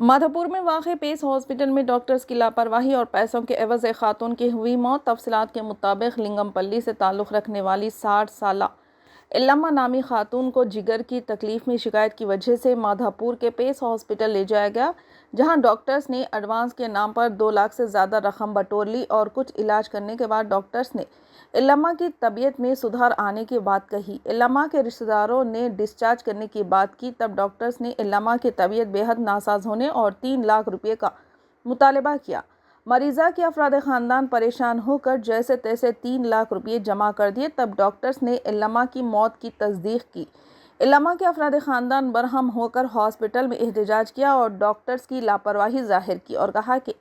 माधोपुर में वाक़ pace hospital में डॉक्टर्स की लापरवाही और पैसों के एवज़ खातून की हुई मौत। तफसीलात के मुताबिक लिंगमपल्ली से ताल्लुक़ रखने वाली 60 साला इल्लम्मा नामी खातून को जिगर की तकलीफ़ में शिकायत की वजह से माधोपुर के पेस हॉस्पिटल ले जाया गया, जहां डॉक्टर्स ने एडवांस के नाम पर 2 लाख से ज़्यादा रकम बटोर ली और कुछ इलाज करने के बाद डॉक्टर्स ने इल्लम्मा की तबीयत में सुधार आने की बात कही। इल्लम्मा के रिश्तेदारों ने डिस्चार्ज करने की बात की, तब डॉक्टर्स ने इल्लम्मा की तबीयत बेहद नासाज होने और 3 लाख रुपये का मुतालबा किया। मरीज़ा के अफराद ख़ानदान परेशान होकर जैसे तैसे 3 लाख रुपये जमा कर दिए। तब डॉक्टर्स ने इल्लम्मा की मौत की तस्दीक की। इल्लम्मा के अफराद ख़ानदान बरहम होकर हॉस्पिटल में एहतजाज किया और डॉक्टर्स की लापरवाही जाहिर की और कहा कि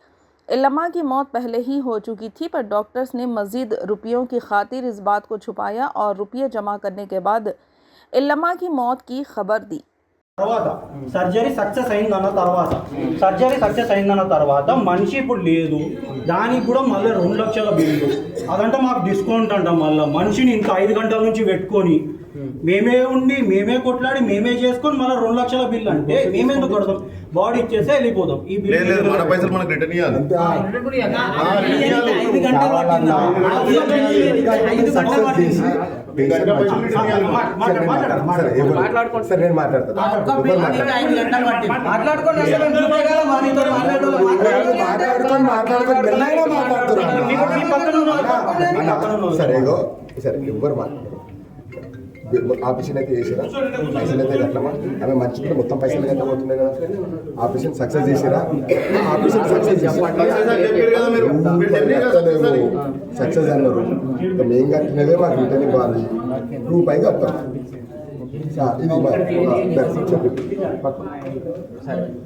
इल्लम्मा की मौत पहले ही हो चुकी थी, पर डॉक्टर्स ने मज़ीद रुपयों की खातिर इस बात को छुपाया और रुपये जमा करने के बाद इल्लम्मा की मौत की खबर दी। सर्जरी सक्सेस అయిన తర్వాత మనిషి ఇప్పుడు లేదు, దానికి కూడా మళ్ళీ 2 లక్షల బిల్లు. అదంటే మాకు డిస్కౌంట్ అంట. మళ్ళీ మనిషిని ఇంకా 5 గంటల నుంచి పెట్టుకొని మేమే ఉండి మేమే కొట్లాడి మేమే చేసుకొని మళ్ళీ 2 లక్షల బిల్లు అంటే మేమెందుకు కడతాం? బాడీ ఇచ్చేస్తే వెళ్ళిపోదాం. ఈ బిల్లు మన పైసలు మనకు రిటర్న్ ఇవ్వాలి. 5 గంటలు పట్టిందా? 5 గంటలు పట్టింది. ఆపరేషన్ అయితే చేసిరా, పైసలు అయితే కట్టమా, ఆమె మంచిగా మొత్తం పైసలు ఎంత పోతున్నాయి కదా. ఆపరేషన్ సక్సెస్ చేసిరా, ఆపరేషన్ సక్సెస్ సక్సెస్ అన్నారు. మేము కట్టినవే మాకు రిటర్న్ ఇవ్వాలి, రూపాయి కట్టాం. ఇది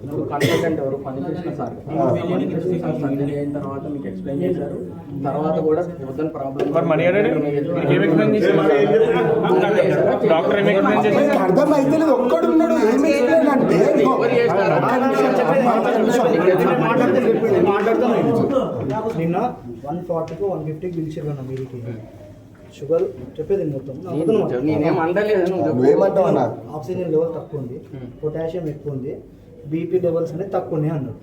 ఇప్పుడు కన్సల్టెంట్ ఎవరు పనిచేసిన సార్ సర్జరీ అయిన తర్వాత మీకు ఎక్స్ప్లెయిన్ చేశారు. తర్వాత కూడా వద్దన ప్రాబ్లం అర్థమైతే ఒక్కడు ఉన్నాడు. నిన్న 140కు 150కి పిలిచారు మీరికి. షుగర్ చెప్పేది మొత్తం ఆక్సిజన్ లెవెల్ తక్కువ ఉంది, పొటాషియం ఎక్కువ ఉంది, బీపీ లెవెల్స్ అనేది తక్కువ ఉన్నాయి అన్నాడు.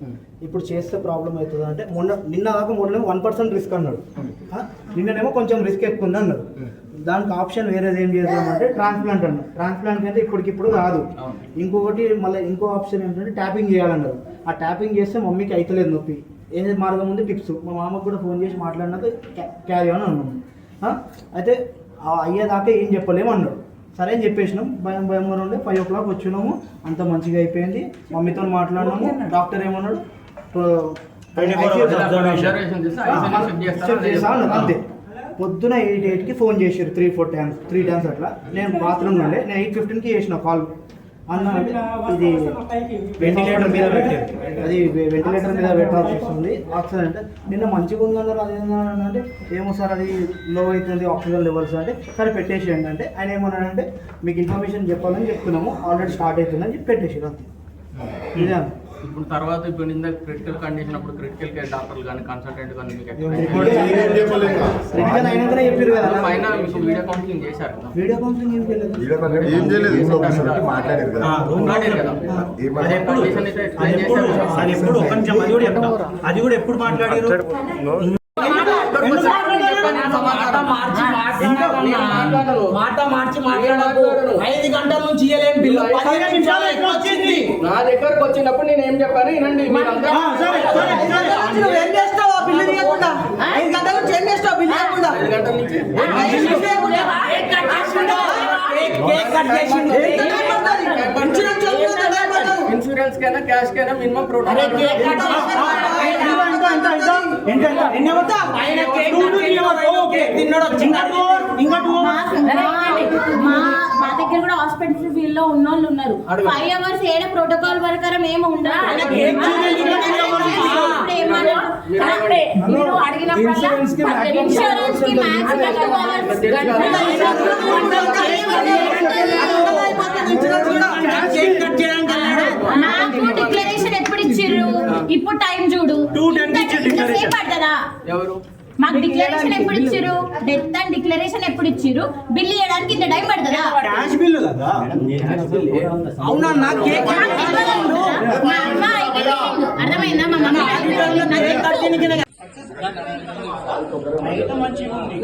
ఇప్పుడు చేస్తే ప్రాబ్లం అవుతుంది అంటే నిన్న దాకా 1% రిస్క్ అన్నాడు, నిన్ననేమో కొంచెం రిస్క్ ఎక్కువ ఉంది అన్నాడు. దానికి ఆప్షన్ వేరేది ఏం చేద్దామంటే ట్రాన్స్ప్లాంట్ అన్నాడు. ట్రాన్స్ప్లాంట్ అంటే ఇప్పటికిప్పుడు కాదు, ఇంకొకటి మళ్ళీ ఇంకో ఆప్షన్ ఏంటంటే ట్యాపింగ్ చేయాలన్నారు. ఆ ట్యాపింగ్ చేస్తే మమ్మీకి అవుతలేదు నొప్పి. ఏం మార్గం ఉంది? టిప్స్. మా మామకు కూడా ఫోన్ చేసి మాట్లాడినాక క్యారీ ఆన్ అన్నాము. అయితే అయ్యేదాకా ఏం చెప్పలేము అన్నాడు. సరే అని చెప్పేసినాం. భయంగా ఉండే 5 o'clock వచ్చినాము, అంత మంచిగా అయిపోయింది. మమ్మీతో మాట్లాడినాము. డాక్టర్ ఏమన్నాడు, అంతే. పొద్దున 8కి ఫోన్ చేశారు 3 times అట్లా. నేను బాత్రూమ్లో ఉండే, నేను 8:15కి చేసిన కాల్. అన్న ఇది వెంటిలేటర్ మీద పెట్టారు, అది వెంటిలేటర్ మీద పెట్టాల్సి వస్తుంది ఆక్సిజన్ అంటే. నిన్న మంచిగా ఉందన్నారు. అది ఏంటంటే ఏమో సార్ అది లో అవుతుంది ఆక్సిజన్ లెవెల్స్ అంటే. సరే పెట్టేసేయండి అంటే ఆయన ఏమన్నాడంటే మీకు ఇన్ఫర్మేషన్ చెప్పాలని చెప్తున్నాము, ఆల్రెడీ స్టార్ట్ అవుతుందని చెప్పి పెట్టేసారు అంతే. ఇదే ఇప్పుడు తర్వాత ఇప్పుడు ఇంత క్రిటికల్ కండిషన్ అప్పుడు క్రిటికల్ కేర్ డాక్టర్లు కానీ కన్సల్టెంట్ కానీ మీకు అయినాకనే చెప్పారు కదా. పైన మీకు వీడియో కౌన్సిలింగ్ చేశారు. వీడియో కౌన్సిలింగ్ ఏం చేయలేదు, మాట్లాడారు కదా. అది కూడా ఎప్పుడు మాట్లాడారు? మాట మార్చి మాట్లాడకు. 5 గంటల నుంచి ఇయ్యలేని బిల్లు 15 నిమిషాలు ఎక్కువ వచ్చింది. నా దగ్గరకు వచ్చినప్పుడు నేను ఏం చెప్పాను వినండి. ఏం చేస్తావు ఆ బిల్లు తీయకుండా? 5 గంటల నుంచి ఏం చేస్తావు బిల్లు తీయకుండా? 5 గంటల నుంచి ఇన్సూరెన్స్ కైనా క్యాష్ కైనా మినిమం మా దగ్గర కూడా హాస్పిటల్ ఫీల్డ్ లో ఉన్న వాళ్ళు ఉన్నారు. 5 hours ఏడ ప్రోటోకాల్ ప్రకారం ఏమి ఉండదు. మీరు అడిగినప్పుడల్లా ఇన్సూరెన్స్ కి నాకు డిక్లరేషన్ ఎప్పుడు ఇచ్చిర్రు? ఇప్పుడు టైం చూడు, పడుతుందా? ఎవరు మాకు డిక్లరేషన్ ఎప్పుడు ఇచ్చిర్రు? డెత్ అండ్ డిక్లరేషన్ ఎప్పుడు ఇచ్చిర్రు? బిల్ ఇవ్వడానికి ఇంత టైం పడుతుందా? క్యాష్ బిల్ కదా అవునా నా కేక్ మా అమ్మ ఐటీ రిలీజ్. అర్థమైందా? మా మమ్మీ నైట్ మంచిగా ఉంది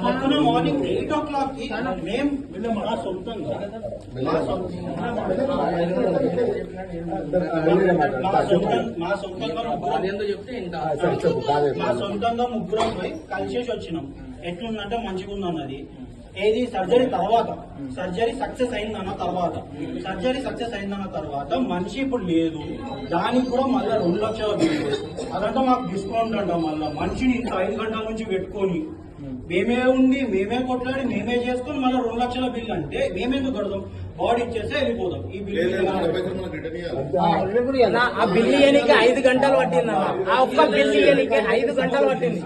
పొద్దున మార్నింగ్ 8 o'clock కి మేము మా సొంతంగా మా సొంతంగా ముగ్గురం పోయి కలిసేసి వచ్చినాం. ఎట్లుందంటే మంచిగా ఉందన్నది. ఏది సర్జరీ తర్వాత సర్జరీ సక్సెస్ అయిందన్న తర్వాత మనిషి ఇప్పుడు లేదు. దానికి కూడా మళ్ళీ 2 లక్షల బిల్లు. అదంతా మాకు డిస్కౌంట్ అంట. మళ్ళీ మనిషిని ఇంత 5 గంటల నుంచి పెట్టుకొని మేమే ఉండి మేమే కొట్లాడి మేమే చేసుకొని మళ్ళీ 2 లక్షల బిల్లు అంటే మేమెందుకు కడదాం? బాడీ ఇచ్చేస్తే వెళ్ళిపోదాం. ఈ బిల్లు ఆ బిల్లు ఇయ్యనికి 5 గంటలు పట్టింది అన్న. ఆ ఒక్క బిల్లు ఇయ్యనికి 5 గంటలు పట్టింది.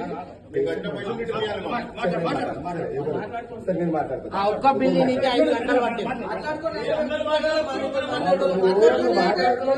నేను మాట్లాడతాను. ఆ ఒక్క బిల్లు ఇయ్యనికి 5 గంటలు పట్టింది. మాట్లాడుతున్నాను.